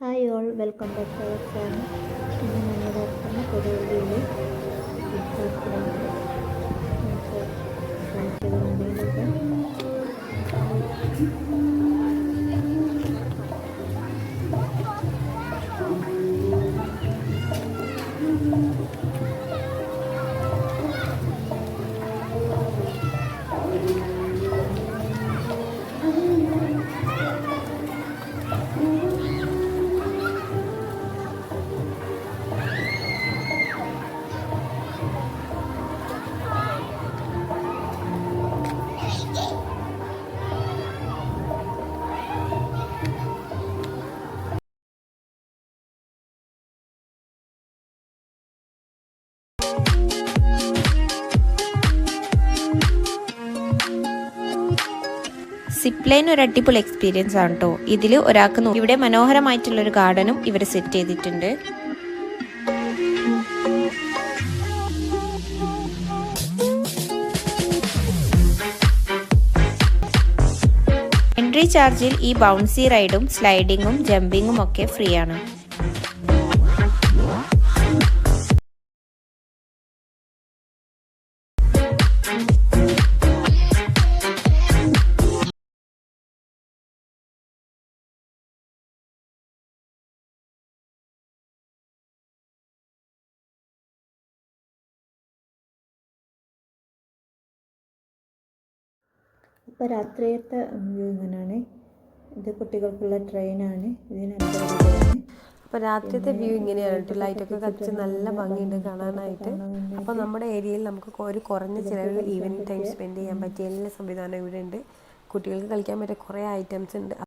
Hi all welcome back to our channel. ഇന്ന് നമ്മുടെ അടുത്തുള്ള കൊടുവള്ളിയിൽ നമുക്ക് കാണിച്ചത് വണ്ടിയിലൊക്കെ സിപ്പ് ലൈൻ ഒരു അടിപൊളി എക്സ്പീരിയൻസ് ആണ് കേട്ടോ. ഇതിൽ ഒരാൾക്ക് ഇവിടെ മനോഹരമായിട്ടുള്ളൊരു ഗാർഡനും ഇവർ സെറ്റ് ചെയ്തിട്ടുണ്ട്. എൻട്രി ചാർജിൽ ഈ ബൗൺസി റൈഡും സ്ലൈഡിങ്ങും ജമ്പിങ്ങും ഒക്കെ ഫ്രീ ആണ്. ഇപ്പോൾ രാത്രിയത്തെ വ്യൂ ഇങ്ങനെയാണ്. ഇത് കുട്ടികൾക്കുള്ള ട്രെയിനാണ്. അപ്പോൾ രാത്രിയത്തെ വ്യൂ ഇങ്ങനെയാണ്. ലൈറ്റൊക്കെ കത്തിച്ച് നല്ല ഭംഗിയുണ്ട് കാണാനായിട്ട്. അപ്പോൾ നമ്മുടെ ഏരിയയിൽ നമുക്ക് ഒരു കുറഞ്ഞ ചിലവിൽ ഈവനിങ് ടൈം സ്പെൻഡ് ചെയ്യാൻ പറ്റിയ എല്ലാ സംവിധാനവും ഇവിടെ ഉണ്ട്. കുട്ടികൾക്ക് കളിക്കാൻ പറ്റിയ കുറേ ഐറ്റംസ് ഉണ്ട്.